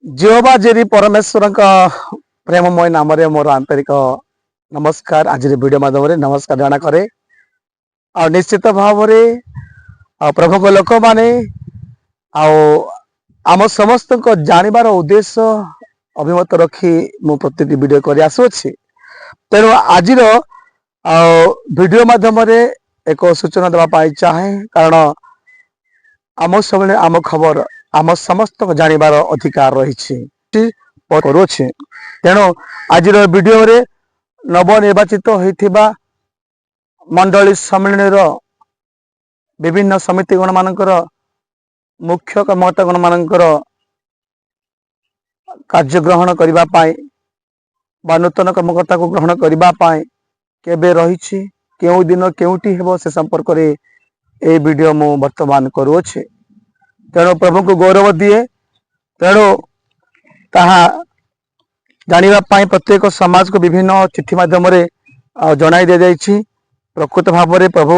जेहोवा Jerry परमेश्वर प्रेममय नाम मोर आंतरिक नमस्कार। आज वीडियो माध्यम नमस्कार जाना करे आ निश्चित भाव प्रभु को लोक माने आम समस्त को जानिबार उद्देश्य अभिमत रखी मु प्रत्येक वीडियो कर आसुछि। तेणु आज वीडियो माध्यम एक सूचना देवाई चाहे, कारण आम सब आम खबर आम समस्त को जानिबार अधिकार रही। तेणु आज वीडियो रे नवनिर्वाचित होइथिबा मंडली सम्मेलन विभिन्न समिति गण मानकर मुख्य कर्मकर्ता गण मानकर कार्य ग्रहण करबा पाई बा नूतन कर्मकर्ता को ग्रहण करबा पाई केबे रही केउ दिन केउटी हेबो से संपर्क रे ए वीडियो मु वर्तमान करूछि। तेणु प्रभु को गौरव दिए। तेणु ताहा जानिबा पाई प्रत्येक समाज को विभिन्न चिट्ठी माध्यम जनाई दि जाइछि। प्रकृत भाव में प्रभु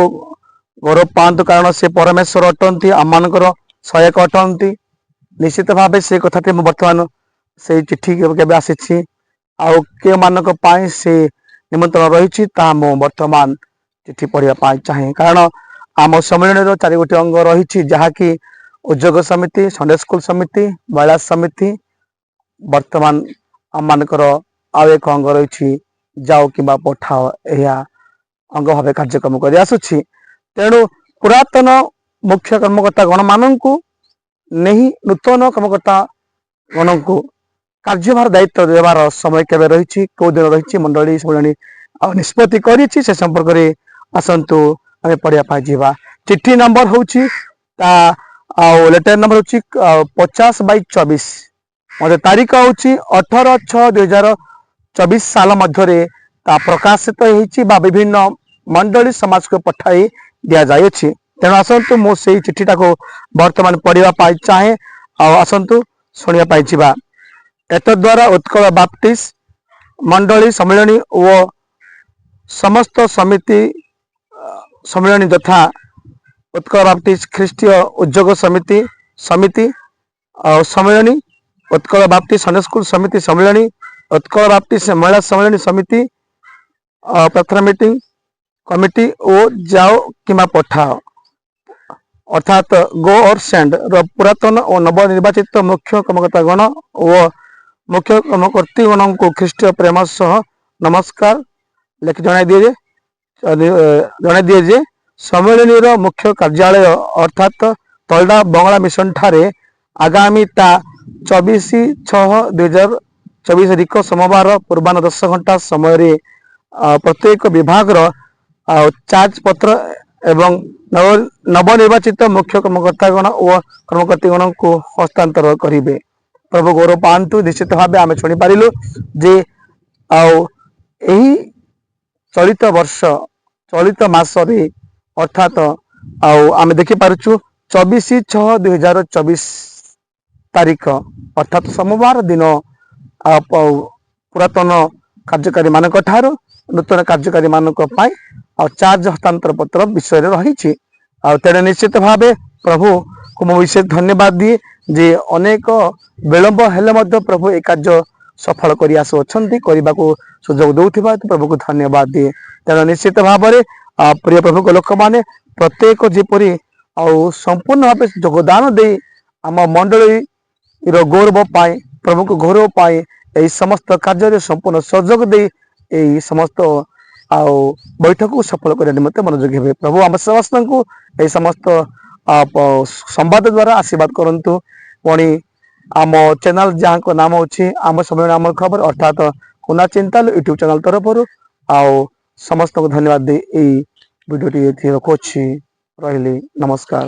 गौरव पांतु, कारण से परमेश्वर अटंती, आम मानकर सहायक अटंती। निश्चित भाव से कथाटी वर्तमान से चिट्ठी केबे आसी आउ के मानक पाई से निमंत्रण रही वर्तमान चिट्ठी पढ़ा चाहे, कारण आम सम्मेलन 4 गोटी अंग रही जहाँकि उद्योग समिति, संडे स्कूल समिति, महिला समिति, वर्तमान आम मानकर आउ एक अंग रही जाओ कि पठाओ यह अंग भाव कार्यक्रम कर आसुछि। तेणु पुरातन मुख्य कर्मकर्ता गण मानू नहीं नूतन कर्मकर्ता गण को कार्यभार दायित्व देवार समय केबे रही, कौ दिन रही मंडली सम्मेलन निष्पत्ति कर संपर्क में आसतु आम पढ़ा जावा। चिट्ठी नंबर हूँ लेटर नंबर हूँ 50/24। मत तारीख हूँ 18/6/2024 साल मध्य प्रकाशित हो विभिन्न मंडली समाज को पठाई दि जाए। तेणु आसतु मुझे चिट्ठीटा को वर्तमान पढ़ा चाहे, आसतु शुणा जा। एतद्वारा उत्कल बाप्टिस्ट मंडली सम्मेलन और समस्त समिति सम्मेलन तथा उत्कल बाप्टिस्ट ख्रीष्टीय उद्योग समिति सम्मेलन, उत्कल बाप्टिस्ट संडे स्कूल समिति सम्मेलन, उत्कल बाप्टिस्ट महिला सम्मेलन समिति प्रार्थना मीटिंग कमिटी ओ जाओ कि पठाओ अर्थात गो और सेंड पुरातन और नवनिर्वाचित मुख्य कर्मकर्ता गण और मुख्य कर्मकर्ती गण को ख्रीष्टीय प्रेम सह नमस्कार लिख जन दिए जे सम्मेलन मुख्य कार्यालय अर्थात तलडा बंगला मिशन ठारे आगामी 24/6/2024 तारीख सोमवार पूर्वाह्न 10 घंटा समय प्रत्येक विभाग चार्ज पत्र एवं नवनिर्वाचित मुख्य कर्मकर्ता गण और कर्मकर्ती गण को हस्तांतर करेंगे। प्रभु गौरव पांतु। निश्चित भाव आम शुणी पारिलु जे चलित वर्ष चलित मास अर्थात आम देखिपु 24/6/2024 तारीख अर्थात सोमवार दिन पुरातन कार्यकारी मानक ठारो नूतन कार्यकारी मानक चार्ज हस्तांतर पत्र विषय रही। तेणु निश्चित भाव प्रभु को मो विशेष धन्यवाद दिए जे अनेक विलंब हेले प्रभु ए कार्य सफल कर करने को सुजोग दौथिबा प्रभु को धन्यवाद दिए। तेणु निश्चित भाव प्रिय प्रभु को लोक मैंने प्रत्येक जीपरी संपूर्ण भाव योगदान दे आम मंडली गौरव पाए, प्रभु को गौरव पाए यही समस्त कार्य संपूर्ण सहयोग दे यही समस्त बैठक को सफल करने निमित्त मनोযোगी हे। प्रभु आम समस्त को यही समस्त संवाद द्वारा आशीर्वाद करंतु। पुणी आम चैनल जहाँ को नाम अच्छी आम समय आम खबर अर्थात कुना चिंताल यूट्यूब चैनल तरफ समस्त को धन्यवाद दे वीडियो रखुच्छी। रही नमस्कार।